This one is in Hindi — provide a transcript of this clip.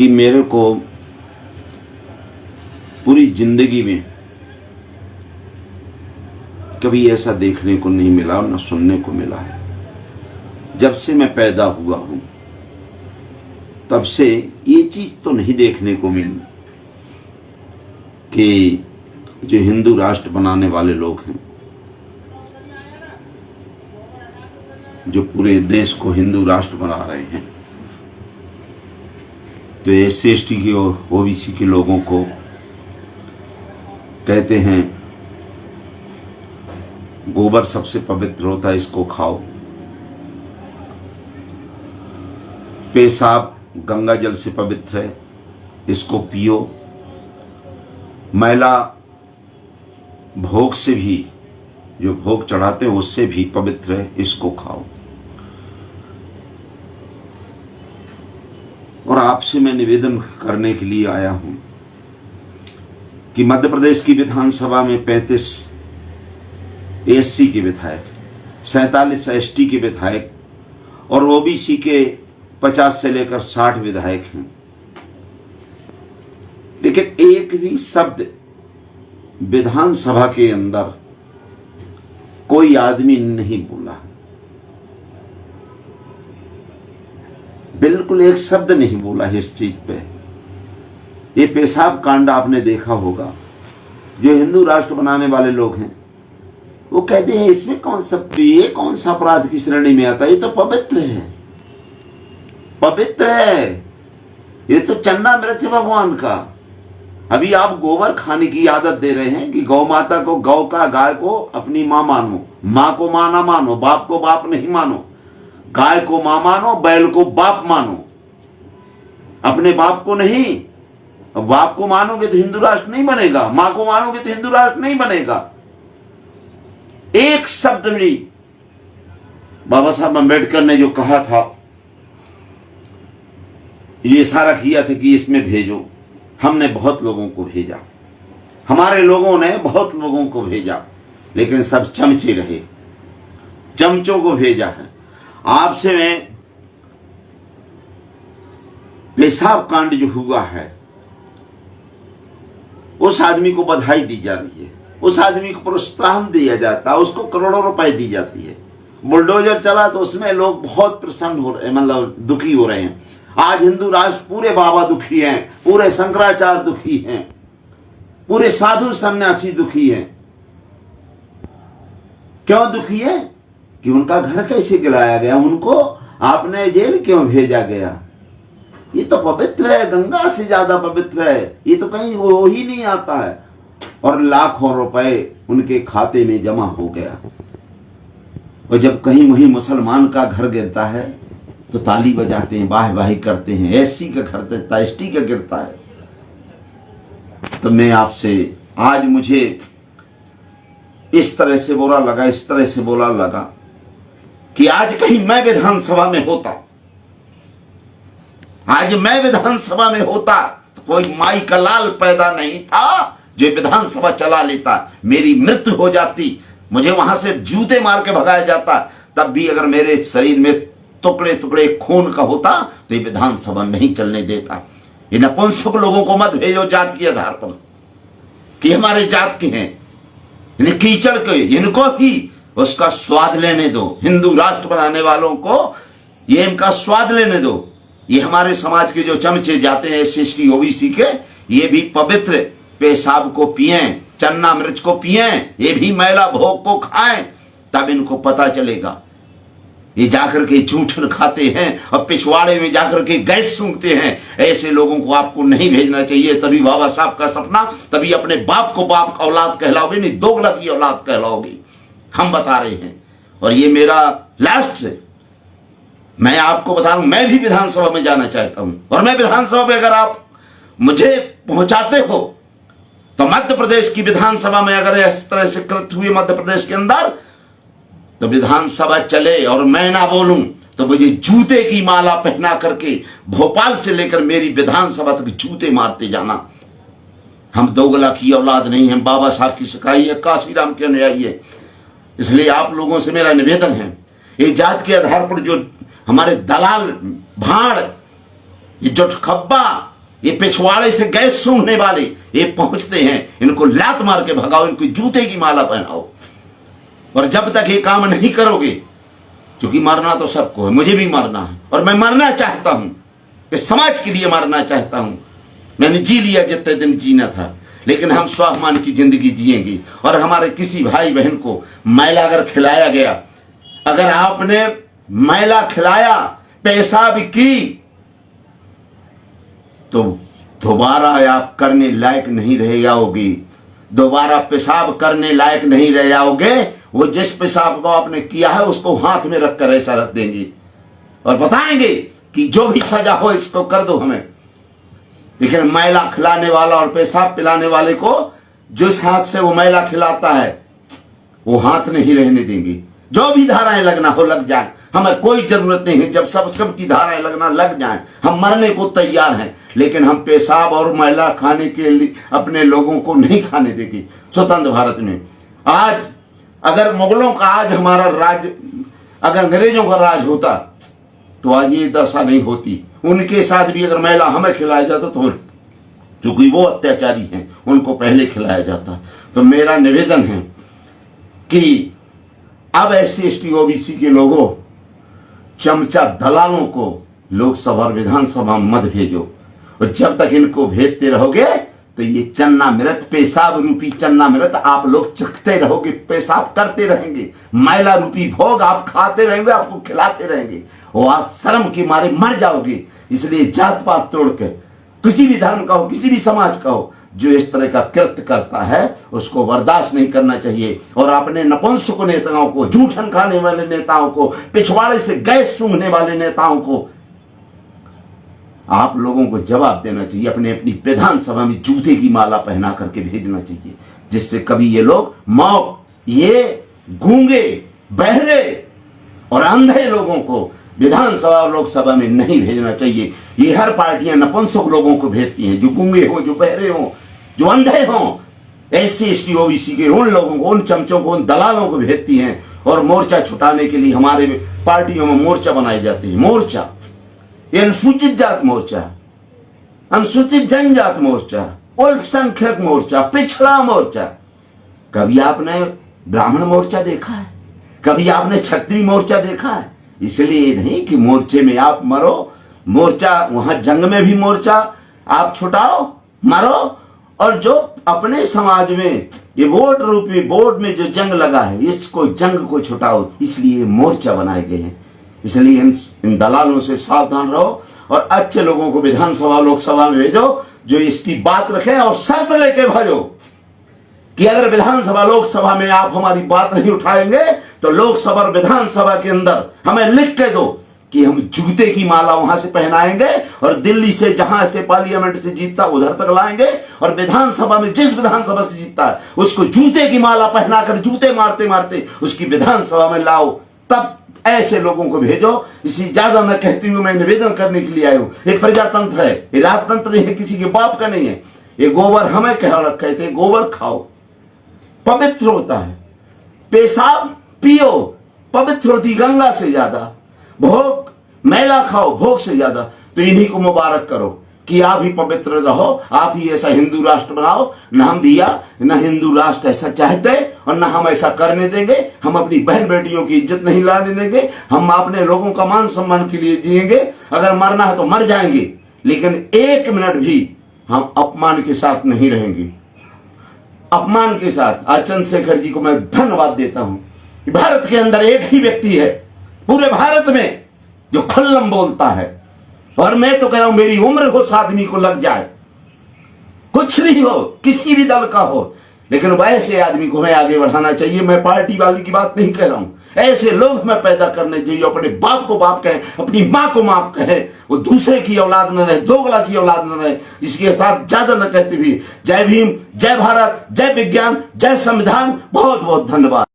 कि मेरे को पूरी जिंदगी में कभी ऐसा देखने को नहीं मिला और न सुनने को मिला है। जब से मैं पैदा हुआ हूं तब से ये चीज तो नहीं देखने को मिली कि जो हिंदू राष्ट्र बनाने वाले लोग हैं, जो पूरे देश को हिंदू राष्ट्र बना रहे हैं, तो SC ST की और OBC के लोगों को कहते हैं गोबर सबसे पवित्र होता है, इसको खाओ। पेशाब गंगा जल से पवित्र है, इसको पियो। मैला भोग से भी, जो भोग चढ़ाते हैं उससे भी पवित्र है, इसको खाओ। और आपसे मैं निवेदन करने के लिए आया हूं कि मध्य प्रदेश की विधानसभा में 35 SC के विधायक, 47 ST के विधायक और OBC के 50 से लेकर 60 विधायक हैं, लेकिन एक भी शब्द विधानसभा के अंदर कोई आदमी नहीं बोला। बिल्कुल एक शब्द नहीं बोला इस चीज पे। ये पेशाब कांड आपने देखा होगा। जो हिंदू राष्ट्र बनाने वाले लोग हैं वो कहते हैं इसमें ये कौन सा अपराध की श्रेणी में आता है, ये तो पवित्र है, पवित्र है, ये तो चन्ना मृत है भगवान का। अभी आप गोबर खाने की आदत दे रहे हैं कि गौ माता को, गौ का, गाय को अपनी मां मानो, मां को मां ना मानो, बाप को बाप नहीं मानो, गाय को मां मानो, बैल को बाप मानो, अपने बाप को नहीं। अब बाप को मानोगे तो हिंदू राष्ट्र नहीं बनेगा, मां को मानोगे तो हिंदू राष्ट्र नहीं बनेगा। एक शब्द में बाबा साहब अम्बेडकर ने जो कहा था, ये इशारा किया था कि इसमें भेजो। हमने बहुत लोगों को भेजा, हमारे लोगों ने बहुत लोगों को भेजा, लेकिन सब चमचे रहे, चमचों को भेजा है। आपसे मैं पेशाब कांड जो हुआ है, उस आदमी को बधाई दी जा रही है, उस आदमी को प्रोत्साहन दिया जाता है, उसको करोड़ों रुपए दी जाती है। बुलडोजर चला तो उसमें लोग बहुत प्रसन्न हो रहे, मतलब दुखी हो रहे हैं। आज हिंदू राष्ट्र पूरे बाबा दुखी हैं, पूरे शंकराचार्य दुखी हैं, पूरे साधु सन्यासी दुखी हैं। क्यों दुखी है? कि उनका घर कैसे गिराया गया, उनको आपने जेल क्यों भेजा गया। ये तो पवित्र है, गंगा से ज्यादा पवित्र है, ये तो कहीं वो ही नहीं आता है। और लाखों रुपए उनके खाते में जमा हो गया। और जब कहीं वहीं मुसलमान का घर गिरता है तो ताली बजाते हैं, वाह वाही करते हैं। SC का घर गिरता है, ST का गिरता है। तो मैं आपसे आज, मुझे इस तरह से बुरा लगा, इस तरह से बुरा लगा कि आज कहीं मैं विधानसभा में होता, आज मैं विधानसभा में होता तो कोई माई का लाल पैदा नहीं था जो विधानसभा चला लेता। मेरी मृत्यु हो जाती, मुझे वहां से जूते मार के भगाया जाता, तब भी अगर मेरे शरीर में टुकड़े टुकड़े खून का होता तो ये विधानसभा नहीं चलने देता। ये नपुंसक लोगों को मत भेजो जात के आधार पर कि हमारे जात के हैं, इन्हें कीचड़ के, इनको भी उसका स्वाद लेने दो। हिंदू राष्ट्र बनाने वालों को ये इनका स्वाद लेने दो। ये हमारे समाज के जो चमचे जाते हैं SC ST OBC के, ये भी पवित्र पेशाब को पिए, चन्ना मिर्च को पिए, ये भी मैला भोग को खाएं, तब इनको पता चलेगा। ये जाकर के जूठन खाते हैं और पिछवाड़े में जाकर के गैस सूंघते हैं। ऐसे लोगों को आपको नहीं भेजना चाहिए। तभी बाबा साहब का सपना, तभी अपने बाप को बाप का औलाद कहलाओगे, नहीं दोगला की औलाद कहलाओगे। हम बता रहे हैं। और ये मेरा लास्ट है, मैं आपको बता रहा हूं, मैं भी विधानसभा में जाना चाहता हूं। और मैं विधानसभा में अगर आप मुझे पहुंचाते हो तो मध्य प्रदेश की विधानसभा में अगर इस तरह से कृत हुई मध्य प्रदेश के अंदर, तो विधानसभा चले और मैं ना बोलूं तो मुझे जूते की माला पहना करके भोपाल से लेकर मेरी विधानसभा तक जूते मारते जाना। हम दोगला की औलाद नहीं, हम बाबा साहब की सिखाई है, काशीराम के अनुयायी है। इसलिए आप लोगों से मेरा निवेदन है, ये जात के आधार पर जो हमारे दलाल भाड़, ये जो खब्बा ये पिछवाड़े से गैस सूंघने वाले ये पहुंचते हैं, इनको लात मार के भगाओ, इनको जूते की माला पहनाओ। और जब तक ये काम नहीं करोगे, क्योंकि मरना तो सबको है, मुझे भी मरना है और मैं मरना चाहता हूं, इस समाज के लिए मरना चाहता हूं। मैंने जी लिया जितने दिन जीना था, लेकिन हम स्वाभिमान की जिंदगी जिएंगे। और हमारे किसी भाई बहन को मैला अगर खिलाया गया, अगर आपने मैला खिलाया, पेशाब की, तो दोबारा आप करने लायक नहीं रह जाओगे, दोबारा पेशाब करने लायक नहीं रह जाओगे। वो जिस पेशाब को आपने किया है उसको हाथ में रखकर ऐसा रख देंगे और बताएंगे कि जो भी सजा हो इसको कर दो हमें। लेकिन मैला खिलाने वाला और पेशाब पिलाने वाले को जिस हाथ से वो मैला खिलाता है वो हाथ नहीं रहने देंगे। जो भी धाराएं लगना हो लग जाए, हमें कोई जरूरत नहीं है। जब सब की धाराएं लगना लग जाए, हम मरने को तैयार हैं, लेकिन हम पेशाब और मैला खाने के लिए अपने लोगों को नहीं खाने देंगे। स्वतंत्र भारत में आज अगर मुगलों का आज हमारा राज, अगर अंग्रेजों का राज होता तो आज ये दशा नहीं होती। उनके साथ भी अगर मैला हमें खिलाया जाता तो, क्योंकि वो अत्याचारी हैं, उनको पहले खिलाया जाता। तो मेरा निवेदन है कि अब SC ST OBC के लोगों, चमचा दलालों को लोकसभा और विधानसभा में मत भेजो। और जब तक इनको भेजते रहोगे तो ये चन्ना मृत, पेशाब रूपी चन्ना मृत आप लोग चखते रहोगे, पेशाब करते रहेंगे, मैला रूपी भोग आप खाते रहेंगे, आपको खिलाते रहेंगे और आप शर्म के मारे मर जाओगे। इसलिए जात पात तोड़कर किसी भी धर्म का हो, किसी भी समाज का हो, जो इस तरह का कृत्य करता है उसको बर्दाश्त नहीं करना चाहिए। और अपने नपुंसक नेताओं को, जूठन खाने वाले नेताओं को, पिछवाड़े से गैस सूंघने वाले नेताओं को आप लोगों को जवाब देना चाहिए। अपने अपनी विधानसभा में जूते की माला पहना करके भेजना चाहिए, जिससे कभी ये लोग मौत, ये गूंगे, बहरे और अंधे लोगों को विधानसभा और लोकसभा में नहीं भेजना चाहिए। ये हर पार्टियां नपुंसक लोगों को भेजती हैं, जो गूंगे हो, जो बहरे हो, जो अंधे हो। SC ST OBC के उन लोगों को, उन चमचों को, उन दलालों को भेजती हैं। और मोर्चा छुटाने के लिए हमारे पार्टियों में मोर्चा बनाए जाते हैं। मोर्चा, ये अनुसूचित जात मोर्चा, अनुसूचित जनजात मोर्चा, अल्पसंख्यक मोर्चा, पिछड़ा मोर्चा। कभी आपने ब्राह्मण मोर्चा देखा है? कभी आपने क्षत्रिय मोर्चा देखा है? इसलिए नहीं कि मोर्चे में आप मरो, मोर्चा वहां जंग में भी मोर्चा आप छुटाओ, मरो। और जो अपने समाज में ये वोट रूपी बोर्ड में जो जंग लगा है, इसको जंग को छुटाओ, इसलिए मोर्चा बनाए गए हैं। इसलिए इन दलालों से सावधान रहो और अच्छे लोगों को विधानसभा लोकसभा में भेजो, जो इसकी बात रखे और शर्त लेके भेजो कि अगर विधानसभा लोकसभा में आप हमारी बात नहीं उठाएंगे तो लोकसभा और विधानसभा के अंदर हमें लिख के दो कि हम जूते की माला वहां से पहनाएंगे और दिल्ली से, जहां से पार्लियामेंट से जीतता उधर तक लाएंगे, और विधानसभा में जिस विधानसभा से जीतता है उसको जूते की माला पहनाकर जूते मारते मारते उसकी विधानसभा में लाओ। तब ऐसे लोगों को भेजो। इसी ज्यादा न कहती हुए मैं निवेदन करने के लिए आया हूं। ये प्रजातंत्र है, ये राजतंत्र नहीं है, किसी के बाप का नहीं है। ये गोबर हमें कह रखे थे, गोबर खाओ, पवित्र होता है। पेशाब पियो, पवित्र होती गंगा से ज्यादा। भोग मैला खाओ, भोग से ज्यादा। तो इन्हीं को मुबारक करो कि आप ही पवित्र रहो, आप ही ऐसा हिंदू राष्ट्र बनाओ। न हम दिया, न हिंदू राष्ट्र ऐसा चाहते और न हम ऐसा करने देंगे। हम अपनी बहन बेटियों की इज्जत नहीं लाने देंगे। हम अपने लोगों का मान सम्मान के लिए जिएंगे। अगर मरना है तो मर जाएंगे, लेकिन एक मिनट भी हम अपमान के साथ नहीं रहेंगे। अपमान के साथ आज चंद्रशेखर जी को मैं धन्यवाद देता हूं कि भारत के अंदर एक ही व्यक्ति है पूरे भारत में जो खुल्लम बोलता है। और मैं तो कह रहा हूं मेरी उम्र हो उस आदमी को लग जाए, कुछ नहीं हो, किसी भी दल का हो, लेकिन वैसे आदमी को हमें आगे बढ़ाना चाहिए। मैं पार्टी वाली की बात नहीं कह रहा हूं, ऐसे लोग हमें पैदा करने चाहिए। अपने बाप को बाप कहें, अपनी मां को मां कहें, वो दूसरे की औलाद न रहे, दोगला की औलाद न रहे। इसके साथ ज्यादा न कहते हुए जय भीम, जय भारत, जय विज्ञान, जय संविधान। बहुत बहुत धन्यवाद।